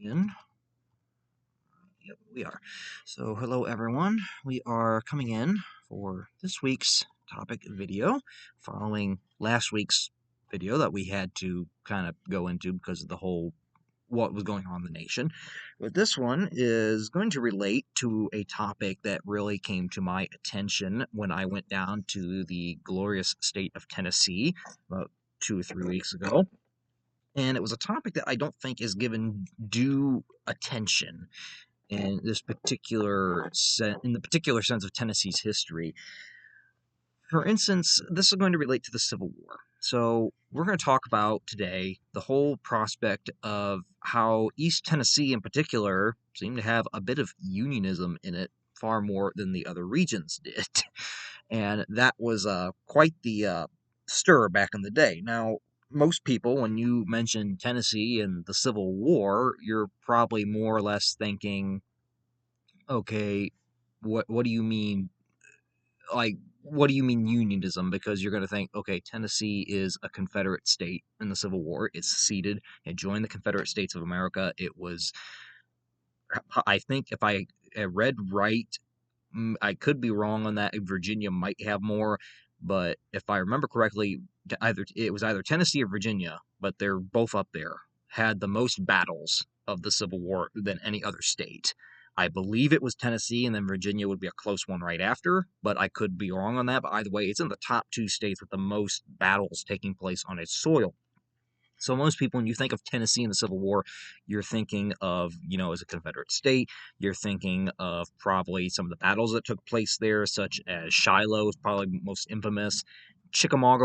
in. Yep, we are. So, hello everyone. We are coming in for this week's topic video, following last week's video that we had to kind of go into because of the whole what was going on in the nation. But this one is going to relate to a topic that really came to my attention when I went down to the glorious state of Tennessee about 2 or 3 weeks ago. And it was a topic that I don't think is given due attention in this particular in the particular sense of Tennessee's history. For instance, this is going to relate to the Civil War. So we're going to talk about today the whole prospect of how East Tennessee in particular seemed to have a bit of unionism in it, far more than the other regions did. And that was quite the stir back in the day. Now, most people, when you mention Tennessee and the Civil War, you're probably more or less thinking, okay, what do you mean? Like, what do you mean unionism? Because you're going to think, okay, Tennessee is a Confederate state in the Civil War. It seceded. It joined the Confederate States of America. It was, I think, if I read right, I could be wrong on that. Virginia might have more, but if I remember correctly, it was either Tennessee or Virginia, but they're both up there, had the most battles of the Civil War than any other state. I believe it was Tennessee, and then Virginia would be a close one right after, but I could be wrong on that. But either way, it's in the top two states with the most battles taking place on its soil. So most people, when you think of Tennessee in the Civil War, you're thinking of, as a Confederate state. You're thinking of probably some of the battles that took place there, such as Shiloh is probably most infamous. Chickamauga,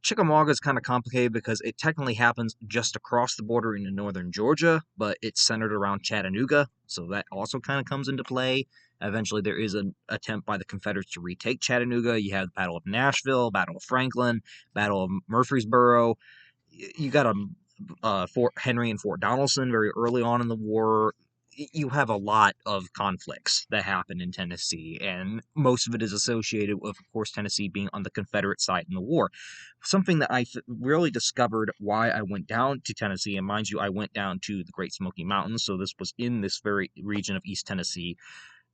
Chickamauga is kind of complicated because it technically happens just across the border into northern Georgia, but it's centered around Chattanooga, so that also kind of comes into play. Eventually, there is an attempt by the Confederates to retake Chattanooga. You have the Battle of Nashville, Battle of Franklin, Battle of Murfreesboro. You got Fort Henry and Fort Donelson very early on in the war. You have a lot of conflicts that happen in Tennessee, and most of it is associated with, of course, Tennessee being on the Confederate side in the war. Something that I really discovered why I went down to Tennessee, and mind you, I went down to the Great Smoky Mountains, so this was in this very region of East Tennessee,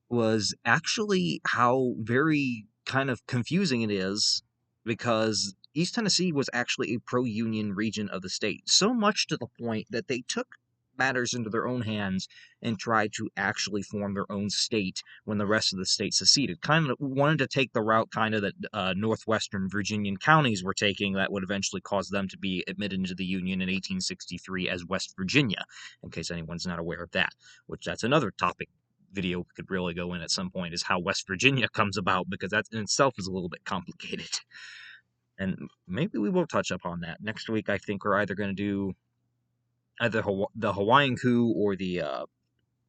was actually how very kind of confusing it is, because East Tennessee was actually a pro-union region of the state, so much to the point that they took matters into their own hands and tried to actually form their own state when the rest of the state seceded. Kind of wanted to take the route that Northwestern Virginian counties were taking that would eventually cause them to be admitted into the Union in 1863 as West Virginia, in case anyone's not aware of that, which that's another topic video could really go in at some point, is how West Virginia comes about, because that in itself is a little bit complicated. And maybe we will touch upon that. Next week, I think we're either going to do either the Hawaiian coup or the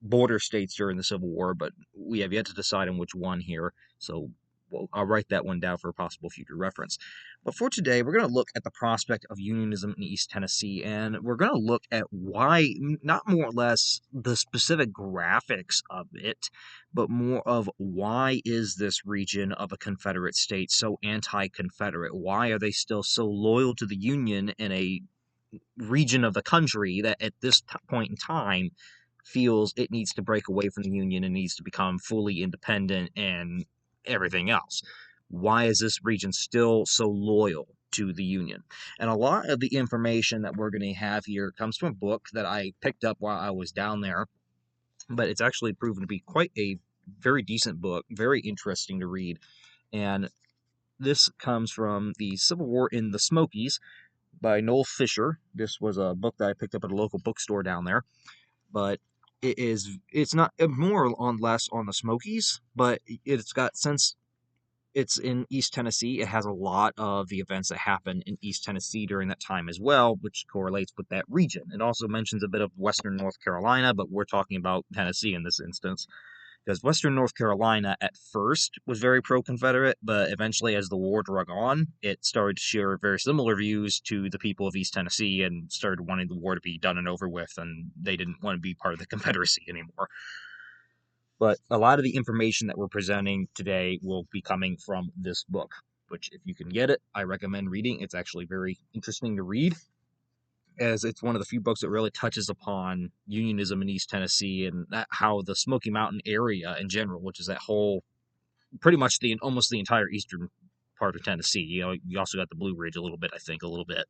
border states during the Civil War, but we have yet to decide on which one here, so I'll write that one down for a possible future reference. But for today, we're going to look at the prospect of unionism in East Tennessee, and we're going to look at why, not more or less the specific graphics of it, but more of why is this region of a Confederate state so anti-Confederate? Why are they still so loyal to the Union in a region of the country that at this point in time feels it needs to break away from the Union and needs to become fully independent and everything else? Why is this region still so loyal to the Union? And a lot of the information that we're going to have here comes from a book that I picked up while I was down there, but it's actually proven to be quite a very decent book, very interesting to read. And this comes from The Civil War in the Smokies by Noel Fisher. This was a book that I picked up at a local bookstore down there, but it's not more on less on the Smokies, but it's got, since it's in East Tennessee, it has a lot of the events that happened in East Tennessee during that time as well, which correlates with that region. It also mentions a bit of Western North Carolina, but we're talking about Tennessee in this instance, because Western North Carolina at first was very pro-Confederate, but eventually as the war drug on, it started to share very similar views to the people of East Tennessee and started wanting the war to be done and over with, and they didn't want to be part of the Confederacy anymore. But a lot of the information that we're presenting today will be coming from this book, which if you can get it, I recommend reading. It's actually very interesting to read. as it's one of the few books that really touches upon Unionism in East Tennessee and how the Smoky Mountain area in general, which is that whole, pretty much almost the entire eastern part of Tennessee. You also got the Blue Ridge a little bit, I think, a little bit,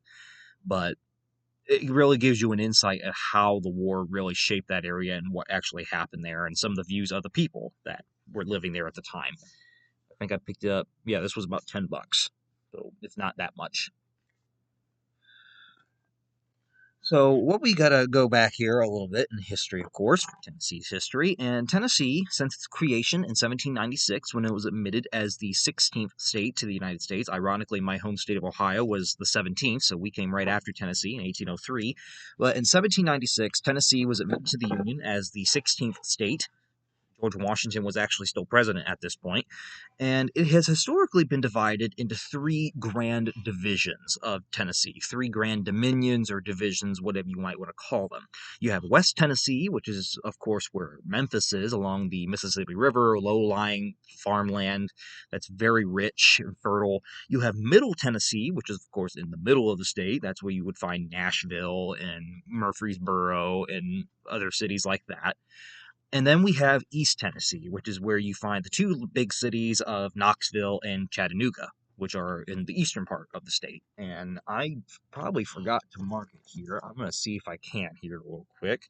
but it really gives you an insight at how the war really shaped that area and what actually happened there, and some of the views of the people that were living there at the time. I think I picked it up. Yeah, this was about $10, so it's not that much. So what we gotta go back here a little bit in history, of course, for Tennessee's history. And Tennessee, since its creation in 1796, when it was admitted as the 16th state to the United States, ironically, my home state of Ohio was the 17th, so we came right after Tennessee in 1803. But in 1796, Tennessee was admitted to the Union as the 16th state. George Washington was actually still president at this point, and it has historically been divided into three grand divisions of Tennessee, three grand dominions or divisions, whatever you might want to call them. You have West Tennessee, which is, of course, where Memphis is, along the Mississippi River, low-lying farmland that's very rich and fertile. You have Middle Tennessee, which is, of course, in the middle of the state. That's where you would find Nashville and Murfreesboro and other cities like that. And then we have East Tennessee, which is where you find the two big cities of Knoxville and Chattanooga, which are in the eastern part of the state. And I probably forgot to mark it here. I'm going to see if I can here real quick.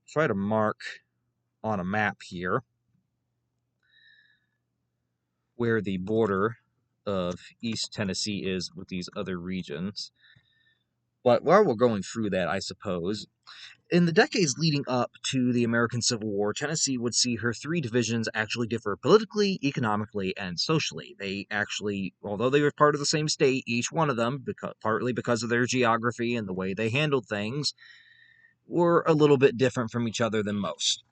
Try to mark on a map here where the border of East Tennessee is with these other regions. But while we're going through that, I suppose, in the decades leading up to the American Civil War, Tennessee would see her three divisions actually differ politically, economically, and socially. They actually, although they were part of the same state, each one of them, partly because of their geography and the way they handled things, were a little bit different from each other than most.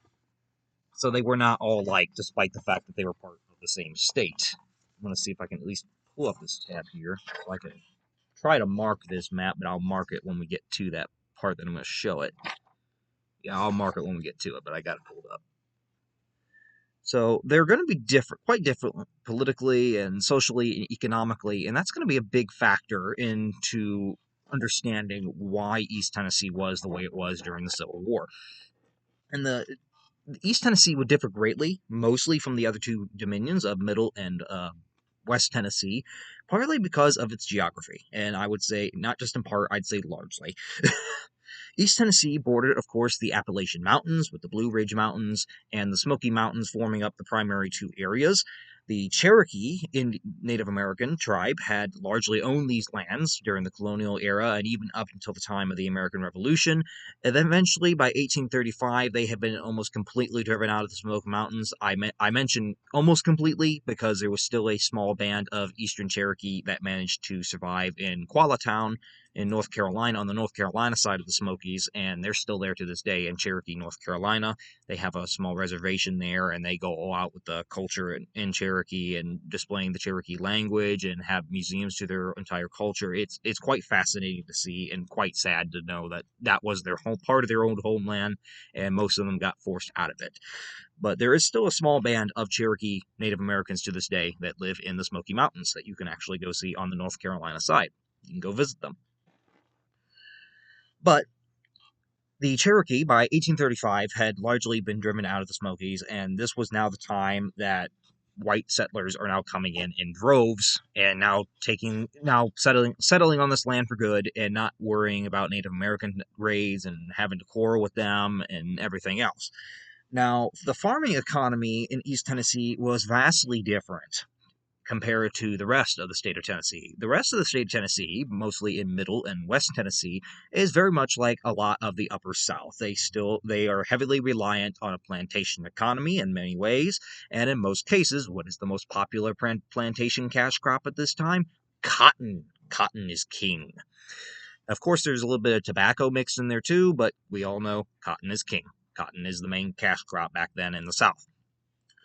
So they were not all alike, despite the fact that they were part of the same state. I'm going to see if I can at least pull up this tab here, so I can try to mark this map, but I'll mark it when we get to that part that I'm going to show it. Yeah, I'll mark it when we get to it, but I got it pulled up. So they're going to be different, quite different politically and socially and economically, and that's going to be a big factor into understanding why East Tennessee was the way it was during the Civil War. And the East Tennessee would differ greatly, mostly from the other two dominions of Middle and West Tennessee, partly because of its geography. And I would say, not just in part, I'd say largely. East Tennessee bordered, of course, the Appalachian Mountains, with the Blue Ridge Mountains and the Smoky Mountains forming up the primary two areas. The Cherokee Native American tribe had largely owned these lands during the colonial era and even up until the time of the American Revolution. And then eventually, by 1835, they had been almost completely driven out of the Smoky Mountains. I mentioned almost completely because there was still a small band of Eastern Cherokee that managed to survive in Quallatown in North Carolina, on the North Carolina side of the Smokies, and they're still there to this day in Cherokee, North Carolina. They have a small reservation there, and they go all out with the culture in Cherokee and displaying the Cherokee language and have museums to their entire culture. It's quite fascinating to see and quite sad to know that that was their home, part of their own homeland, and most of them got forced out of it. But there is still a small band of Cherokee Native Americans to this day that live in the Smoky Mountains that you can actually go see on the North Carolina side. You can go visit them. But the Cherokee, by 1835, had largely been driven out of the Smokies, and this was now the time that white settlers are now coming in droves and now settling on this land for good and not worrying about Native American raids and having to quarrel with them and everything else. Now, the farming economy in East Tennessee was vastly different compared to the rest of the state of Tennessee. The rest of the state of Tennessee, mostly in Middle and West Tennessee, is very much like a lot of the Upper South. They are heavily reliant on a plantation economy in many ways, and in most cases, what is the most popular plantation cash crop at this time? Cotton. Cotton is king. Of course, there's a little bit of tobacco mixed in there too, but we all know cotton is king. Cotton is the main cash crop back then in the South.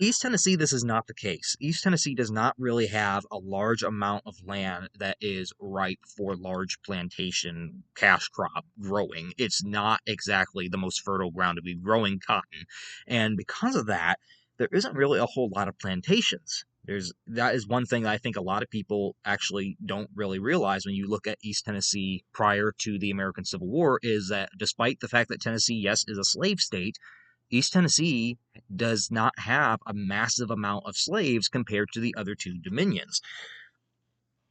East Tennessee, this is not the case. East Tennessee does not really have a large amount of land that is ripe for large plantation cash crop growing. It's not exactly the most fertile ground to be growing cotton. And because of that, there isn't really a whole lot of plantations That is one thing I think a lot of people actually don't really realize when you look at East Tennessee prior to the American Civil War, is that despite the fact that Tennessee, yes, is a slave state, East Tennessee does not have a massive amount of slaves compared to the other two dominions.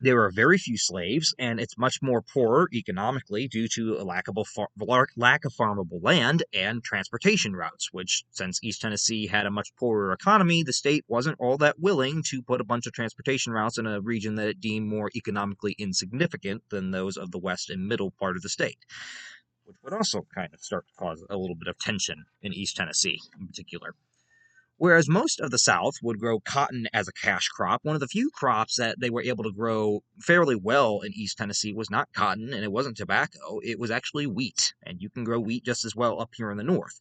There are very few slaves, and it's much more poorer economically due to a lack of farmable land and transportation routes, which, since East Tennessee had a much poorer economy, the state wasn't all that willing to put a bunch of transportation routes in a region that it deemed more economically insignificant than those of the west and middle part of the state, which would also kind of start to cause a little bit of tension in East Tennessee in particular. Whereas most of the South would grow cotton as a cash crop, one of the few crops that they were able to grow fairly well in East Tennessee was not cotton and it wasn't tobacco, it was actually wheat. And you can grow wheat just as well up here in the North.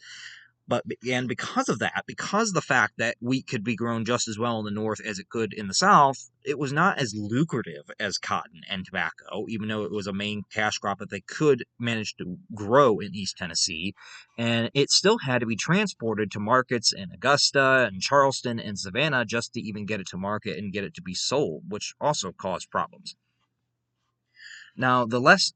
And because of that, because of the fact that wheat could be grown just as well in the North as it could in the South, it was not as lucrative as cotton and tobacco, even though it was a main cash crop that they could manage to grow in East Tennessee. And it still had to be transported to markets in Augusta and Charleston and Savannah just to even get it to market and get it to be sold, which also caused problems. Now, the less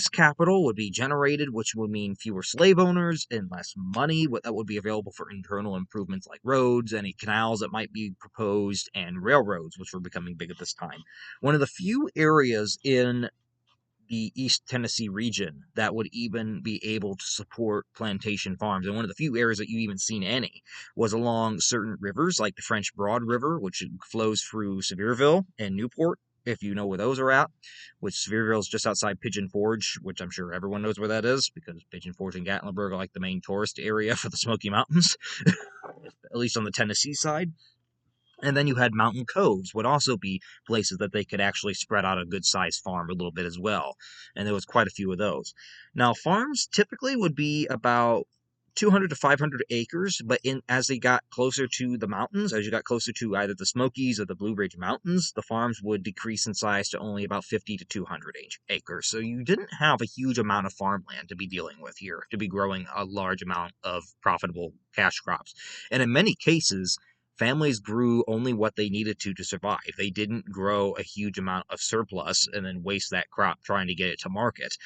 capital would be generated, which would mean fewer slave owners and less money that would be available for internal improvements like roads, any canals that might be proposed, and railroads, which were becoming big at this time. One of the few areas in the East Tennessee region that would even be able to support plantation farms, and one of the few areas that you even seen any, was along certain rivers like the French Broad River, which flows through Sevierville and Newport, if you know where those are at, which Sevierville is just outside Pigeon Forge, which I'm sure everyone knows where that is, because Pigeon Forge and Gatlinburg are like the main tourist area for the Smoky Mountains, at least on the Tennessee side. And then you had mountain coves would also be places that they could actually spread out a good sized farm a little bit as well. And there was quite a few of those. Now, farms typically would be about 200 to 500 acres, but as they got closer to the mountains, as you got closer to either the Smokies or the Blue Ridge Mountains, the farms would decrease in size to only about 50 to 200 acres. So you didn't have a huge amount of farmland to be dealing with here, to be growing a large amount of profitable cash crops. And in many cases, families grew only what they needed to survive. They didn't grow a huge amount of surplus and then waste that crop trying to get it to market.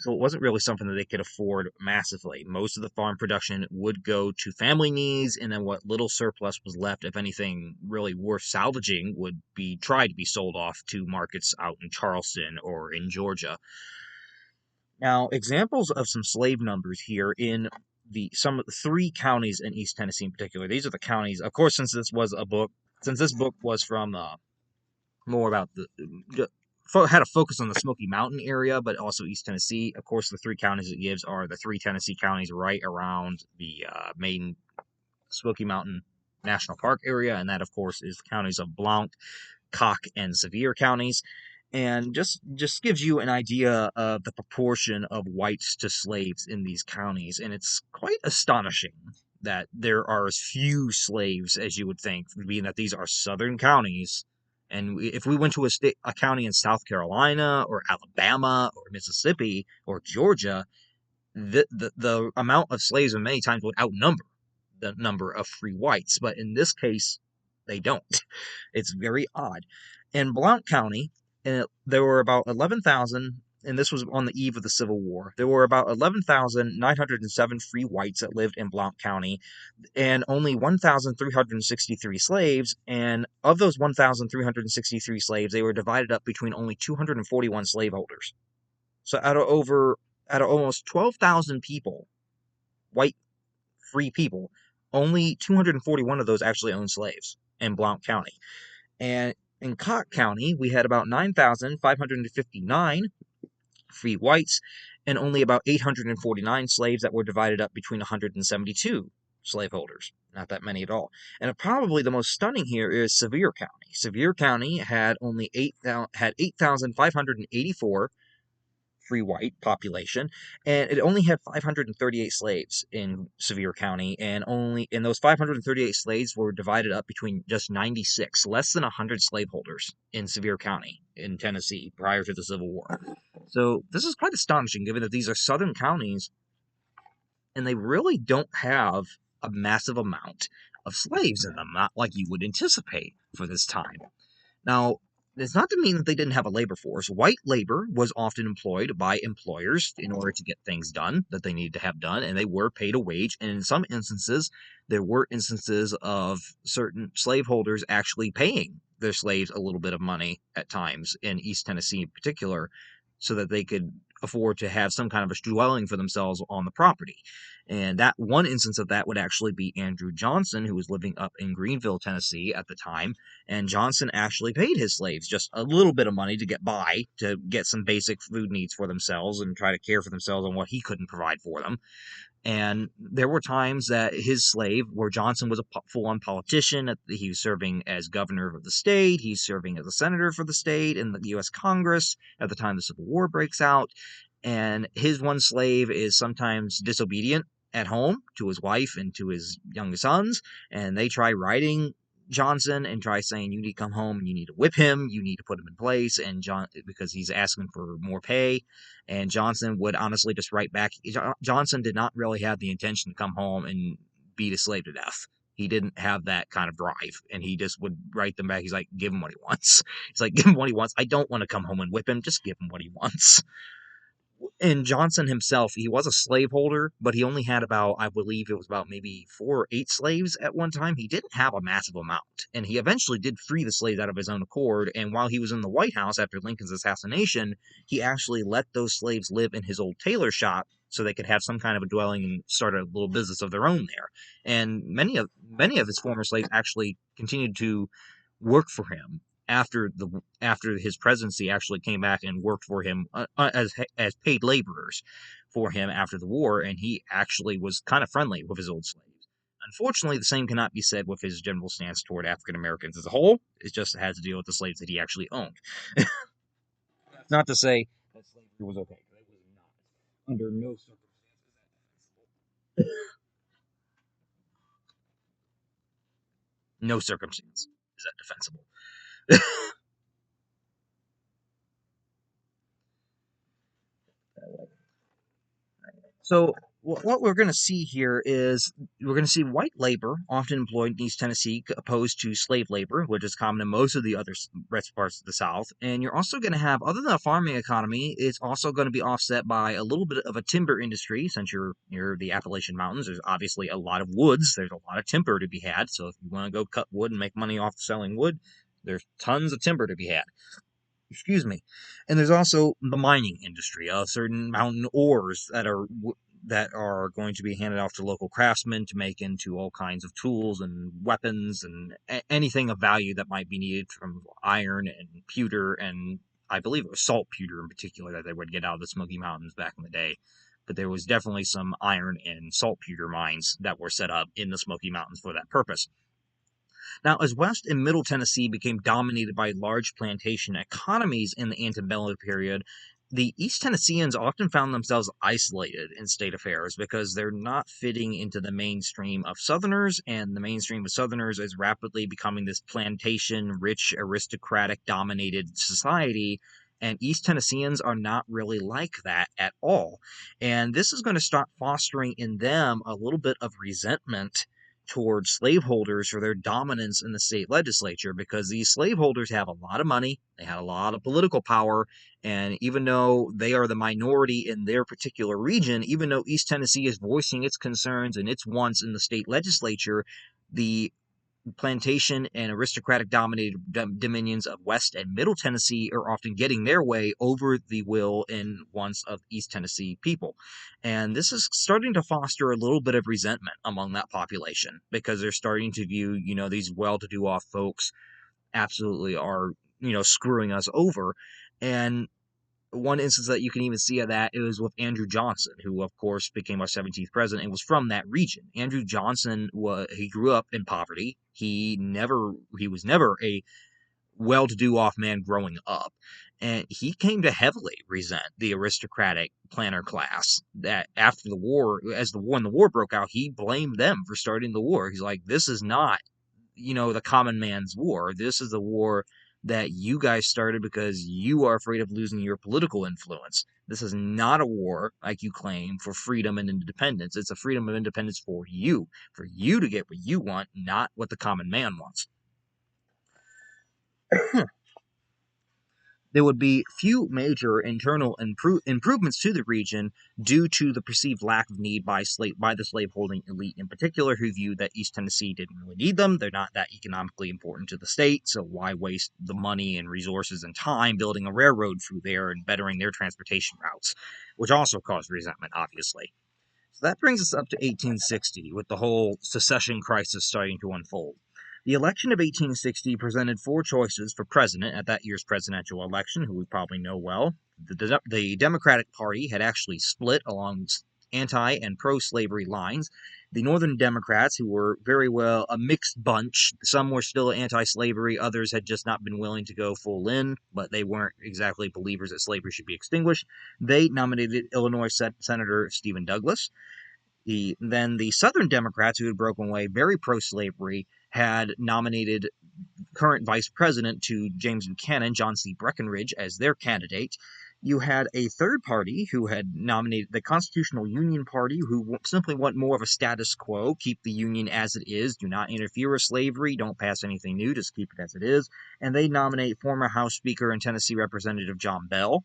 So it wasn't really something that they could afford massively. Most of the farm production would go to family needs, and then what little surplus was left, if anything really worth salvaging, would be tried to be sold off to markets out in Charleston or in Georgia. Now, examples of some slave numbers here in some of the three counties in East Tennessee in particular. These are the counties, of course, since this book was from more about had a focus on the Smoky Mountain area, but also East Tennessee. Of course, the three counties it gives are the three Tennessee counties right around the main Smoky Mountain National Park area, and that, of course, is the counties of Blount, Cock, and Sevier counties. And just gives you an idea of the proportion of whites to slaves in these counties. And it's quite astonishing that there are as few slaves as you would think, being that these are southern counties. And if we went to a county in South Carolina or Alabama or Mississippi or Georgia, the amount of slaves many times would outnumber the number of free whites. But in this case, they don't. It's very odd. In Blount County, there were about 11,000, and this was on the eve of the Civil War. There were about 11,907 free whites that lived in Blount County, and only 1,363 slaves. And of those 1,363 slaves, they were divided up between only 241 slaveholders. So out of almost 12,000 people, white free people, only 241 of those actually owned slaves in Blount County. And in Cock County, we had about 9,559 free whites and only about 849 slaves that were divided up between 172 slaveholders. Not that many at all. And probably the most stunning here is Sevier County. Sevier County had only 8,584 free white population, and it only had 538 slaves in Sevier County, and those 538 slaves were divided up between just 96, less than 100 slaveholders in Sevier County in Tennessee prior to the Civil War. So this is quite astonishing, given that these are southern counties, and they really don't have a massive amount of slaves in them, not like you would anticipate for this time. Now, it's not to mean that they didn't have a labor force. White labor was often employed by employers in order to get things done that they needed to have done, and they were paid a wage. And in some instances, there were instances of certain slaveholders actually paying their slaves a little bit of money at times, in East Tennessee in particular, so that they could afford to have some kind of a dwelling for themselves on the property. And that one instance of that would actually be Andrew Johnson, who was living up in Greeneville, Tennessee at the time. And Johnson actually paid his slaves just a little bit of money to get by, to get some basic food needs for themselves and try to care for themselves on what he couldn't provide for them. And there were times that his slave, where Johnson was a full-on politician, he was serving as governor of the state, he's serving as a senator for the state in the U.S. Congress at the time the Civil War breaks out, and his one slave is sometimes disobedient at home to his wife and to his young sons, and they try writing Johnson and try saying, you need to come home and you need to whip him, you need to put him in place, and because he's asking for more pay. And Johnson would honestly just write back. Johnson did not really have the intention to come home and beat a slave to death. He didn't have that kind of drive, and he just would write them back. He's like, give him what he wants. He's like, give him what he wants. I don't want to come home and whip him. Just give him what he wants. And Johnson himself, he was a slaveholder, but he only had about, I believe it was about maybe 4 or 8 slaves at one time. He didn't have a massive amount, and he eventually did free the slaves out of his own accord. And while he was in the White House after Lincoln's assassination, he actually let those slaves live in his old tailor shop so they could have some kind of a dwelling and start a little business of their own there. And many of his former slaves actually continued to work for him after his presidency, actually came back and worked for him as paid laborers for him after the war, and he actually was kind of friendly with his old slaves. Unfortunately, the same cannot be said with his general stance toward African Americans as a whole. It just has to deal with the slaves that he actually owned. Not to say that slavery was okay. It was not. Under no circumstances. No circumstance is that defensible. So what we're going to see here is we're going to see white labor often employed in East Tennessee opposed to slave labor, which is common in most of the other rest parts of the South. And you're also going to have, other than a farming economy, it's also going to be offset by a little bit of a timber industry. Since you're near the Appalachian Mountains, there's obviously a lot of woods. There's a lot of timber to be had. So if you want to go cut wood and make money off selling wood, there's tons of timber to be had. Excuse me. And there's also the mining industry, certain mountain ores that are going to be handed off to local craftsmen to make into all kinds of tools and weapons and anything of value that might be needed, from iron and pewter, and I believe it was saltpeter in particular that they would get out of the Smoky Mountains back in the day. But there was definitely some iron and saltpeter mines that were set up in the Smoky Mountains for that purpose. Now, as West and Middle Tennessee became dominated by large plantation economies in the antebellum period, the East Tennesseans often found themselves isolated in state affairs because they're not fitting into the mainstream of Southerners, and the mainstream of Southerners is rapidly becoming this plantation, rich, aristocratic-dominated society, and East Tennesseans are not really like that at all. And this is going to start fostering in them a little bit of resentment towards slaveholders for their dominance in the state legislature, because these slaveholders have a lot of money, they had a lot of political power, and even though they are the minority in their particular region, even though East Tennessee is voicing its concerns and its wants in the state legislature, the plantation and aristocratic dominated dominions of West and Middle Tennessee are often getting their way over the will and wants of East Tennessee people. And this is starting to foster a little bit of resentment among that population, because they're starting to view, these well-to-do off folks absolutely are, screwing us over. And one instance that you can even see of that is with Andrew Johnson, who of course became our 17th president and was from that region. Andrew Johnson he grew up in poverty. He was never a well-to-do off man growing up, and he came to heavily resent the aristocratic planter class. That after the war, when the war broke out, he blamed them for starting the war. He's like, this is not, the common man's war. This is the war that you guys started because you are afraid of losing your political influence. This is not a war, like you claim, for freedom and independence. It's a freedom of independence for you to get what you want, not what the common man wants. There would be few major internal improvements to the region due to the perceived lack of need by the slaveholding elite in particular, who viewed that East Tennessee didn't really need them. They're not that economically important to the state, so why waste the money and resources and time building a railroad through there and bettering their transportation routes, which also caused resentment, obviously. So that brings us up to 1860, with the whole secession crisis starting to unfold. The election of 1860 presented four choices for president at that year's presidential election, who we probably know well. The Democratic Party had actually split along anti and pro-slavery lines. The Northern Democrats, who were very well a mixed bunch, some were still anti-slavery, others had just not been willing to go full in, but they weren't exactly believers that slavery should be extinguished. They nominated Illinois Senator Stephen Douglas. Then the Southern Democrats, who had broken away, very pro-slavery, had nominated current Vice President to James Buchanan, John C. Breckinridge, as their candidate. You had a third party who had nominated the Constitutional Union Party, who simply want more of a status quo, keep the Union as it is, do not interfere with slavery, don't pass anything new, just keep it as it is. And they nominate former House Speaker and Tennessee Representative John Bell.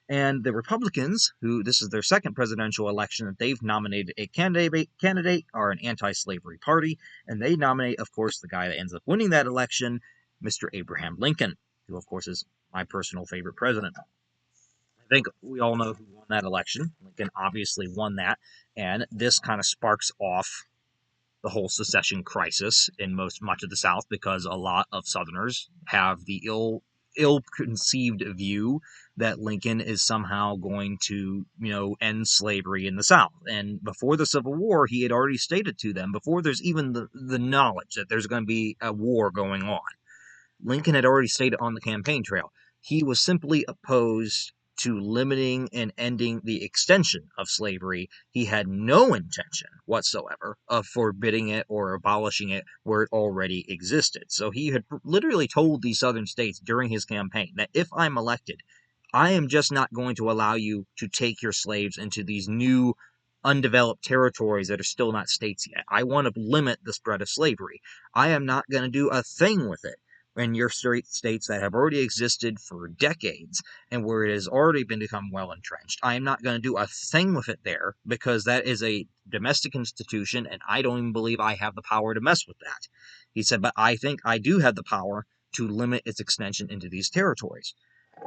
And the Republicans, who this is their second presidential election that they've nominated a candidate, are an anti-slavery party, and they nominate, of course, the guy that ends up winning that election, Mr. Abraham Lincoln, who, of course, is my personal favorite president. I think we all know who won that election. Lincoln obviously won that, and this kind of sparks off the whole secession crisis in much of the South, because a lot of Southerners have the ill-conceived view that Lincoln is somehow going to, end slavery in the South. And before the Civil War, he had already stated to them, before there's even the knowledge that there's going to be a war going on, Lincoln had already stated on the campaign trail, he was simply opposed to limiting and ending the extension of slavery. He had no intention whatsoever of forbidding it or abolishing it where it already existed. So he had literally told these southern states during his campaign that if I'm elected, I am just not going to allow you to take your slaves into these new undeveloped territories that are still not states yet. I want to limit the spread of slavery. I am not going to do a thing with it in your states that have already existed for decades and where it has already become well entrenched. I am not going to do a thing with it there, because that is a domestic institution and I don't even believe I have the power to mess with that. He said, but I think I do have the power to limit its extension into these territories.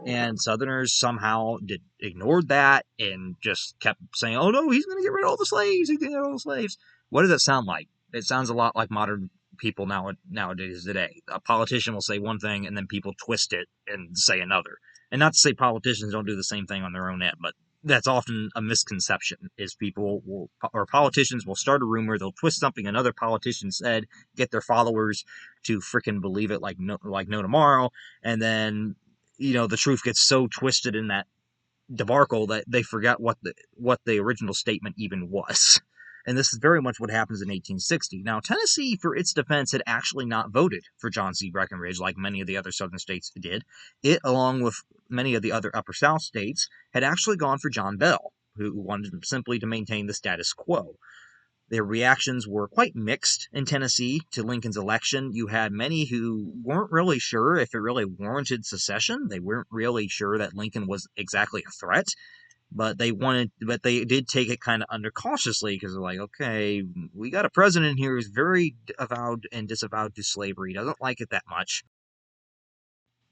And Southerners somehow ignored that and just kept saying, oh no, he's going to get rid of all the slaves, he's going to get rid of all the slaves. What does that sound like? It sounds a lot like modern people nowadays today. A politician will say one thing and then people twist it and say another. And not to say politicians don't do the same thing on their own end, but that's often a misconception, is politicians will start a rumor, they'll twist something another politician said, get their followers to frickin' believe it like no tomorrow, and then the truth gets so twisted in that debacle that they forgot what the original statement even was. And this is very much what happens in 1860. Now, Tennessee, for its defense, had actually not voted for John C. Breckinridge like many of the other southern states did. It, along with many of the other upper South states, had actually gone for John Bell, who wanted simply to maintain the status quo. Their reactions were quite mixed in Tennessee to Lincoln's election. You had many who weren't really sure if it really warranted secession. They weren't really sure that Lincoln was exactly a threat. But they did take it kind of under cautiously, because they're like, okay, we got a president here who's very avowed and disavowed to slavery. He doesn't like it that much.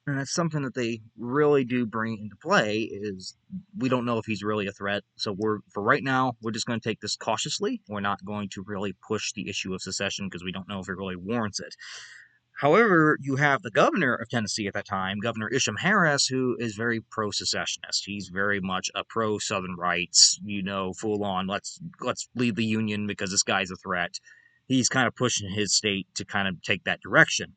And that's something that they really do bring into play, is we don't know if he's really a threat. So for right now, we're just going to take this cautiously. We're not going to really push the issue of secession because we don't know if it really warrants it. However, you have the governor of Tennessee at that time, Governor Isham Harris, who is very pro-secessionist. He's very much a pro-Southern rights, full on, let's leave the Union because this guy's a threat. He's kind of pushing his state to kind of take that direction.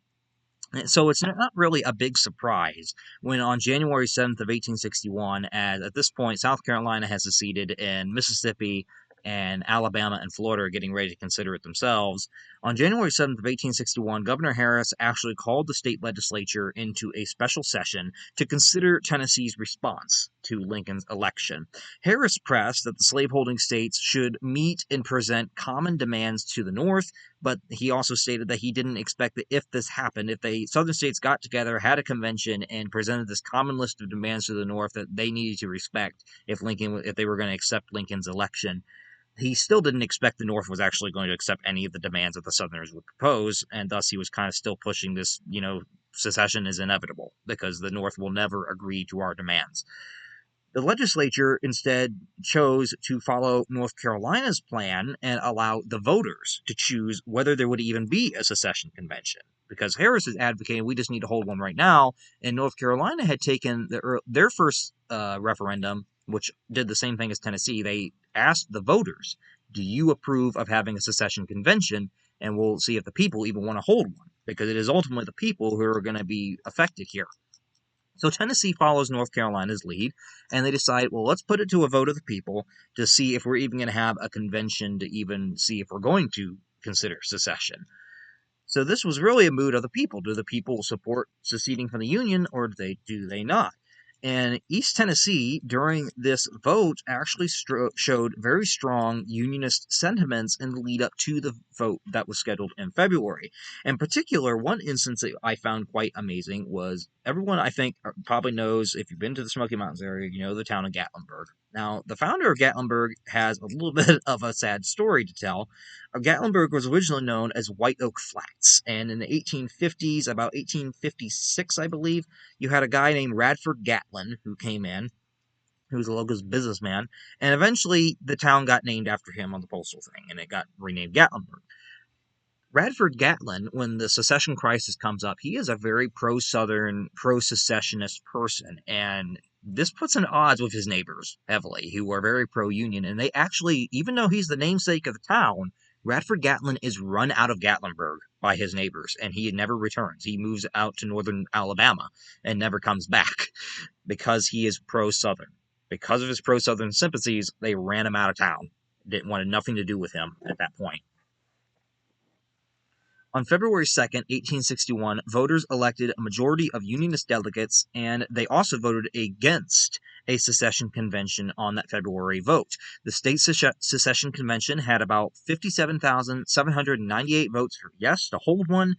And so it's not really a big surprise when on January 7th of 1861, as at this point South Carolina has seceded and Mississippi and Alabama and Florida are getting ready to consider it themselves, On January 7th of 1861, Governor Harris actually called the state legislature into a special session to consider Tennessee's response to Lincoln's election. Harris pressed that the slaveholding states should meet and present common demands to the North, but he also stated that he didn't expect that if this happened, if the Southern states got together, had a convention, and presented this common list of demands to the North that they needed to respect if they were going to accept Lincoln's election. He still didn't expect the North was actually going to accept any of the demands that the Southerners would propose, and thus he was kind of still pushing this, secession is inevitable because the North will never agree to our demands. The legislature instead chose to follow North Carolina's plan and allow the voters to choose whether there would even be a secession convention. Because Harris is advocating we just need to hold one right now, and North Carolina had taken their first referendum, which did the same thing as Tennessee. They asked the voters, do you approve of having a secession convention? And we'll see if the people even want to hold one, because it is ultimately the people who are going to be affected here. So Tennessee follows North Carolina's lead, and they decide, well, let's put it to a vote of the people to see if we're even going to have a convention to even see if we're going to consider secession. So this was really a mood of the people. Do the people support seceding from the Union, or do they not? And East Tennessee, during this vote, actually showed very strong Unionist sentiments in the lead up to the vote that was scheduled in February. In particular, one instance that I found quite amazing was everyone, I think, probably knows, if you've been to the Smoky Mountains area, you know the town of Gatlinburg. Now, the founder of Gatlinburg has a little bit of a sad story to tell. Gatlinburg was originally known as White Oak Flats, and in the 1850s, about 1856, I believe, you had a guy named Radford Gatlin who came in, who was a local businessman, and eventually the town got named after him on the postal thing, and it got renamed Gatlinburg. Radford Gatlin, when the secession crisis comes up, he is a very pro-Southern, pro-secessionist person, and this puts in odds with his neighbors heavily, who are very pro-Union, and they actually, even though he's the namesake of the town, Radford Gatlin is run out of Gatlinburg by his neighbors, and he never returns. He moves out to northern Alabama and never comes back because he is pro-Southern. Because of his pro-Southern sympathies, they ran him out of town. Wanted nothing to do with him at that point. On February 2nd, 1861, voters elected a majority of Unionist delegates, and they also voted against a secession convention on that February vote. The state secession convention had about 57,798 votes for yes to hold one,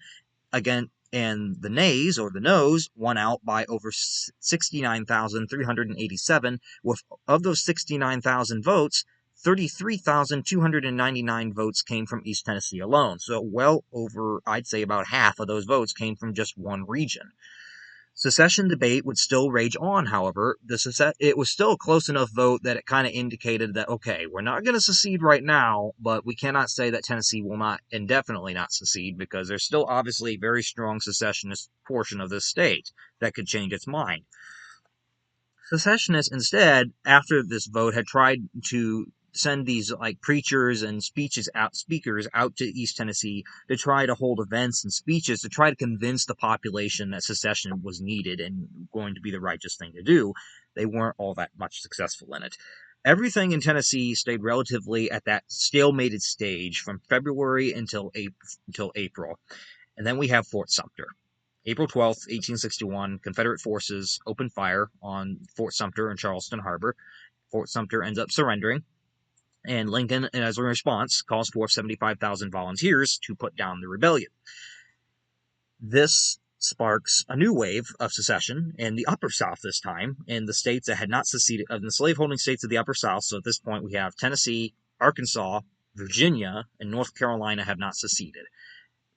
again, and the nays, or the noes, won out by over 69,387, with of those 69,000 votes, 33,299 votes came from East Tennessee alone. So well over, I'd say about half of those votes came from just one region. Secession debate would still rage on, however. It was still a close enough vote that it kind of indicated that, okay, we're not going to secede right now, but we cannot say that Tennessee will not indefinitely not secede, because there's still obviously a very strong secessionist portion of this state that could change its mind. Secessionists, instead, after this vote, had tried to send these preachers and speakers out to East Tennessee to try to hold events and speeches to try to convince the population that secession was needed and going to be the righteous thing to do. They weren't all that much successful in it. Everything in Tennessee stayed relatively at that stalemated stage from February until April. And then we have Fort Sumter. April 12th, 1861, Confederate forces opened fire on Fort Sumter in Charleston Harbor. Fort Sumter ends up surrendering, and Lincoln, as a response, calls forth 75,000 volunteers to put down the rebellion. This sparks a new wave of secession in the Upper South this time, in the states that had not seceded, of the slaveholding states of the Upper South. So at this point, we have Tennessee, Arkansas, Virginia, and North Carolina have not seceded.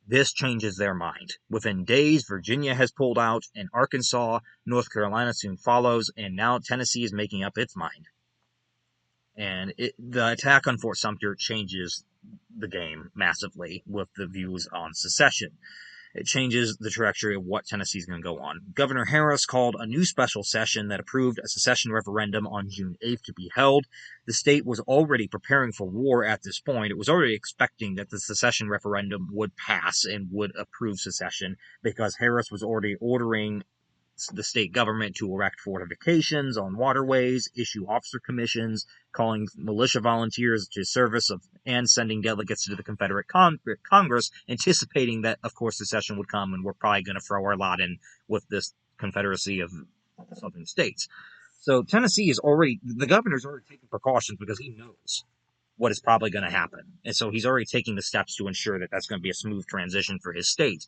This changes their mind. Within days, Virginia has pulled out, and Arkansas, North Carolina soon follows, and now Tennessee is making up its mind. And the attack on Fort Sumter changes the game massively with the views on secession. It changes the trajectory of what Tennessee is going to go on. Governor Harris called a new special session that approved a secession referendum on June 8th to be held. The state was already preparing for war at this point. It was already expecting that the secession referendum would pass and would approve secession, because Harris was already ordering the state government to erect fortifications on waterways, issue officer commissions, calling militia volunteers to service and sending delegates to the Confederate Congress, anticipating that, of course, secession would come and we're probably going to throw our lot in with this Confederacy of Southern states. So Tennessee the governor's already taking precautions because he knows what is probably going to happen. And so he's already taking the steps to ensure that that's going to be a smooth transition for his state.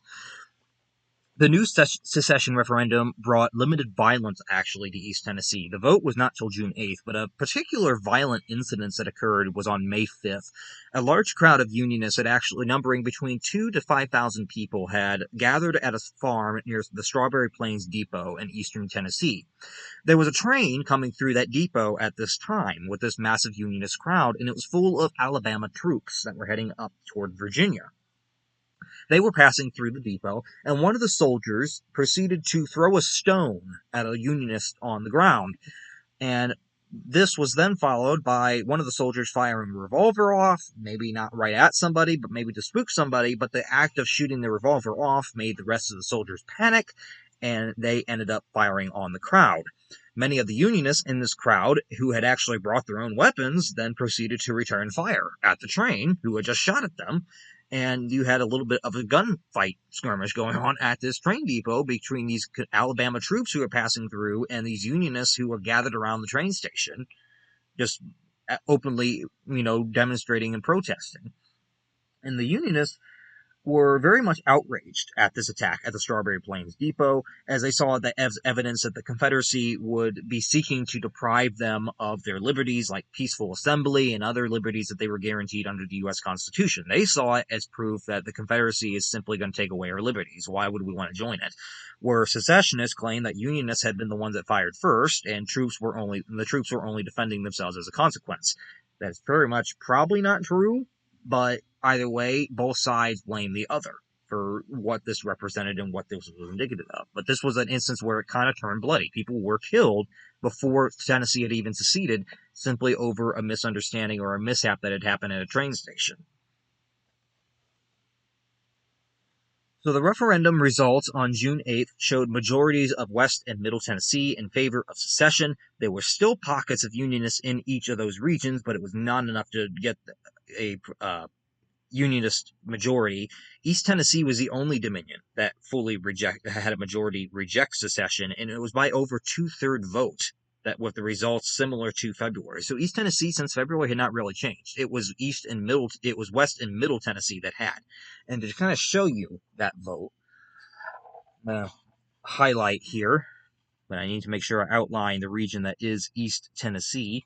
The new secession referendum brought limited violence, actually, to East Tennessee. The vote was not till June 8th, but a particular violent incident that occurred was on May 5th. A large crowd of Unionists, numbering between 2,000 to 5,000 people, had gathered at a farm near the Strawberry Plains Depot in eastern Tennessee. There was a train coming through that depot at this time with this massive Unionist crowd, and it was full of Alabama troops that were heading up toward Virginia. They were passing through the depot, and one of the soldiers proceeded to throw a stone at a Unionist on the ground. And this was then followed by one of the soldiers firing a revolver off, maybe not right at somebody, but maybe to spook somebody. But the act of shooting the revolver off made the rest of the soldiers panic, and they ended up firing on the crowd. Many of the Unionists in this crowd, who had actually brought their own weapons, then proceeded to return fire at the train, who had just shot at them. And you had a little bit of a gunfight skirmish going on at this train depot between these Alabama troops who were passing through and these Unionists who were gathered around the train station, just openly, demonstrating and protesting. And the Unionists were very much outraged at this attack at the Strawberry Plains Depot, as they saw the evidence that the Confederacy would be seeking to deprive them of their liberties, like peaceful assembly and other liberties that they were guaranteed under the U.S. Constitution. They saw it as proof that the Confederacy is simply going to take away our liberties. Why would we want to join it? Where secessionists claimed that Unionists had been the ones that fired first, and the troops were only defending themselves as a consequence. That's very much probably not true, but either way, both sides blame the other for what this represented and what this was indicative of. But this was an instance where it kind of turned bloody. People were killed before Tennessee had even seceded, simply over a misunderstanding or a mishap that had happened at a train station. So the referendum results on June 8th showed majorities of West and Middle Tennessee in favor of secession. There were still pockets of Unionists in each of those regions, but it was not enough to get a Unionist majority. East Tennessee was the only Dominion that fully had a majority reject secession, and it was by over 2/3 vote, that with the results similar to February. So East Tennessee since February had not really changed. It was West and Middle Tennessee that had. And to kind of show you that vote, I'm going to highlight here, but I need to make sure I outline the region that is East Tennessee.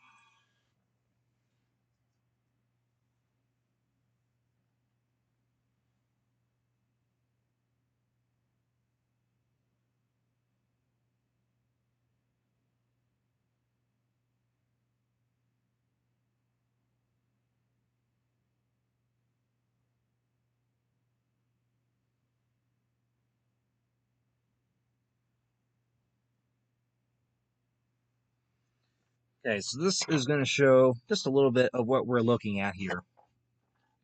Okay, so this is going to show just a little bit of what we're looking at here.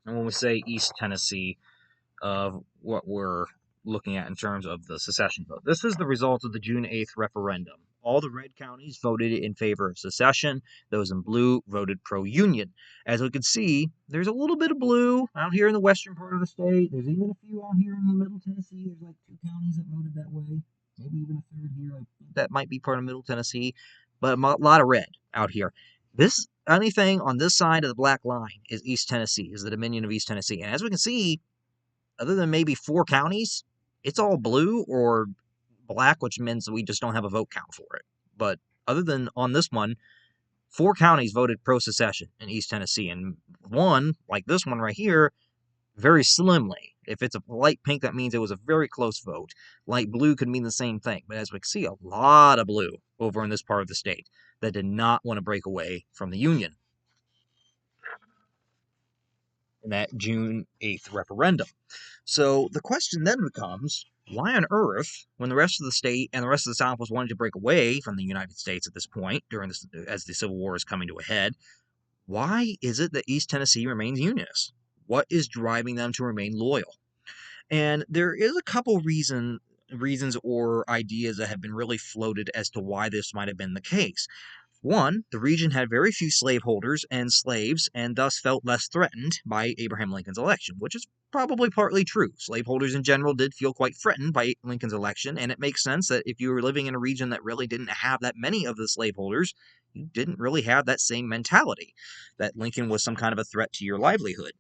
And when we say East Tennessee, of what we're looking at in terms of the secession vote. This is the result of the June 8th referendum. All the red counties voted in favor of secession. Those in blue voted pro-union. As we can see, there's a little bit of blue out here in the western part of the state. There's even a few out here in the middle Tennessee. There's like 2 counties that voted that way. Maybe even a third here. That might be part of middle Tennessee. But a lot of red out here. Anything on this side of the black line is East Tennessee, is the Dominion of East Tennessee. And as we can see, other than maybe 4 counties, it's all blue or black, which means we just don't have a vote count for it. But other than on this one, 4 counties voted pro-secession in East Tennessee, and one, like this one right here, very slimly. If it's a light pink, that means it was a very close vote. Light blue could mean the same thing, but as we can see, a lot of blue over in this part of the state that did not want to break away from the Union in that June 8th referendum. So the question then becomes, why on earth, when the rest of the state and the rest of the South was wanting to break away from the United States at this point, as the Civil War is coming to a head, why is it that East Tennessee remains Unionist? What is driving them to remain loyal? And there is a couple reasons reasons or ideas that have been really floated as to why this might have been the case. One, the region had very few slaveholders and slaves, and thus felt less threatened by Abraham Lincoln's election, which is probably partly true. Slaveholders in general did feel quite threatened by Lincoln's election, and it makes sense that if you were living in a region that really didn't have that many of the slaveholders, you didn't really have that same mentality that Lincoln was some kind of a threat to your livelihood.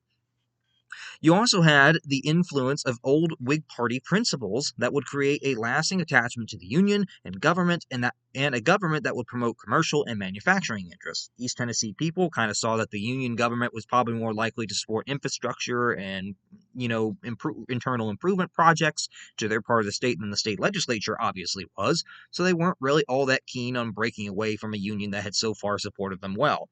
You also had the influence of old Whig Party principles that would create a lasting attachment to the Union and government, and a government that would promote commercial and manufacturing interests. East Tennessee people kind of saw that the Union government was probably more likely to support infrastructure and, internal improvement projects to their part of the state than the state legislature obviously was, so they weren't really all that keen on breaking away from a union that had so far supported them well.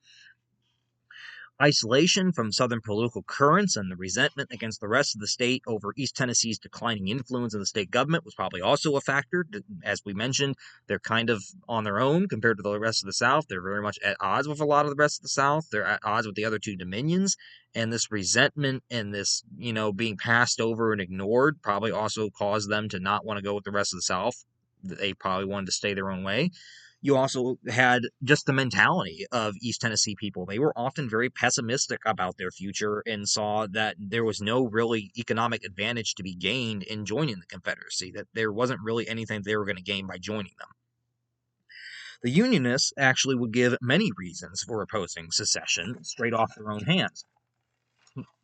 Isolation from Southern political currents and the resentment against the rest of the state over East Tennessee's declining influence in the state government was probably also a factor. As we mentioned, they're kind of on their own compared to the rest of the South. They're very much at odds with a lot of the rest of the South. They're at odds with the other two dominions. And this resentment and this, being passed over and ignored probably also caused them to not want to go with the rest of the South. They probably wanted to stay their own way. You also had just the mentality of East Tennessee people. They were often very pessimistic about their future and saw that there was no really economic advantage to be gained in joining the Confederacy, that there wasn't really anything they were going to gain by joining them. The Unionists actually would give many reasons for opposing secession straight off their own hands.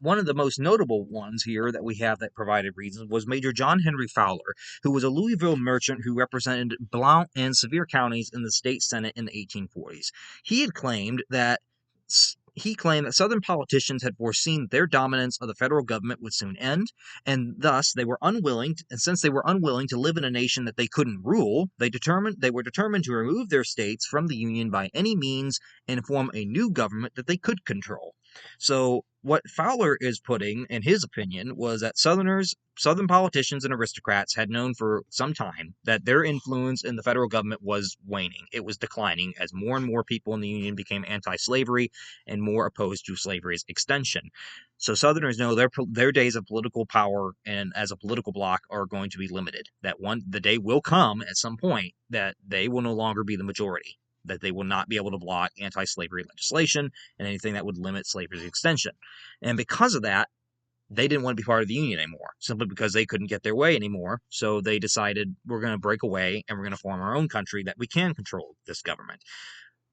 One of the most notable ones here that we have that provided reasons was Major John Henry Fowler, who was a Louisville merchant who represented Blount and Sevier counties in the state senate in the 1840s. He claimed that Southern politicians had foreseen their dominance of the federal government would soon end, and thus since they were unwilling to live in a nation that they couldn't rule, they were determined to remove their states from the Union by any means and form a new government that they could control. So what Fowler is putting, in his opinion, was that Southern politicians and aristocrats had known for some time that their influence in the federal government was waning. It was declining as more and more people in the Union became anti-slavery and more opposed to slavery's extension. So Southerners know their days of political power and as a political bloc are going to be limited. The day will come at some point that they will no longer be the majority, that they will not be able to block anti-slavery legislation and anything that would limit slavery's extension. And because of that, they didn't want to be part of the Union anymore, simply because they couldn't get their way anymore. So they decided, we're going to break away and we're going to form our own country that we can control this government.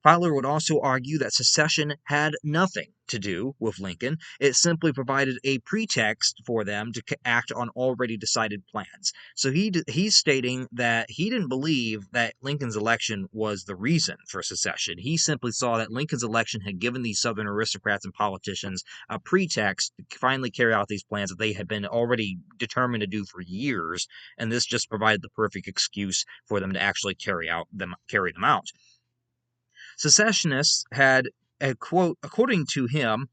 Fowler would also argue that secession had nothing to do with Lincoln. It simply provided a pretext for them to act on already decided plans. So he's stating that he didn't believe that Lincoln's election was the reason for secession. He simply saw that Lincoln's election had given these Southern aristocrats and politicians a pretext to finally carry out these plans that they had been already determined to do for years, and this just provided the perfect excuse for them to actually carry them out. Secessionists had, according to him,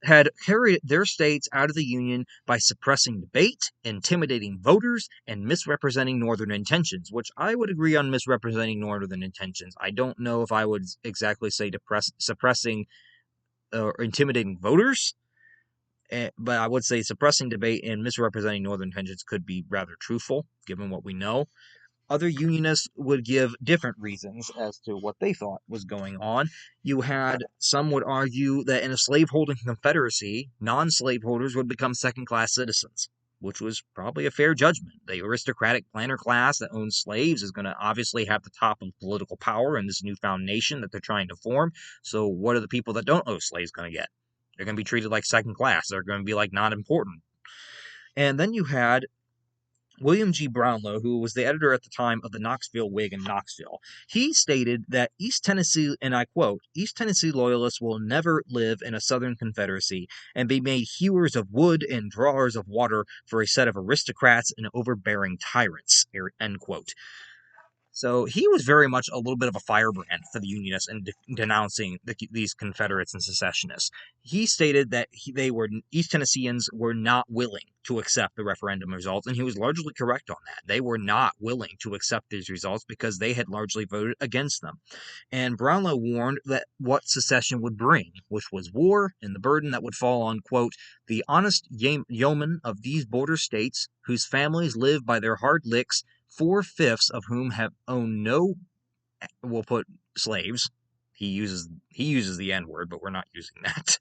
had carried their states out of the Union by suppressing debate, intimidating voters, and misrepresenting Northern intentions, which I would agree on misrepresenting Northern intentions. I don't know if I would exactly say suppressing or intimidating voters, but I would say suppressing debate and misrepresenting Northern intentions could be rather truthful, given what we know. Other Unionists would give different reasons as to what they thought was going on. Some would argue that in a slaveholding Confederacy, non-slaveholders would become second-class citizens, which was probably a fair judgment. The aristocratic planter class that owns slaves is going to obviously have the top of political power in this newfound nation that they're trying to form. So what are the people that don't own slaves going to get? They're going to be treated like second class. They're going to be like not important. And then you had William G. Brownlow, who was the editor at the time of the Knoxville Whig in Knoxville. He stated that East Tennessee, and I quote, "East Tennessee loyalists will never live in a Southern Confederacy and be made hewers of wood and drawers of water for a set of aristocrats and overbearing tyrants," end quote. So he was very much a little bit of a firebrand for the Unionists and denouncing these Confederates and secessionists. He stated that East Tennesseans were not willing to accept the referendum results, and he was largely correct on that. They were not willing to accept these results because they had largely voted against them. And Brownlow warned that what secession would bring, which was war and the burden that would fall on, quote, the honest yeomen of these border states, whose families live by their hard licks, 4/5 of whom have owned no, we'll put slaves. He uses the N word, but we're not using that.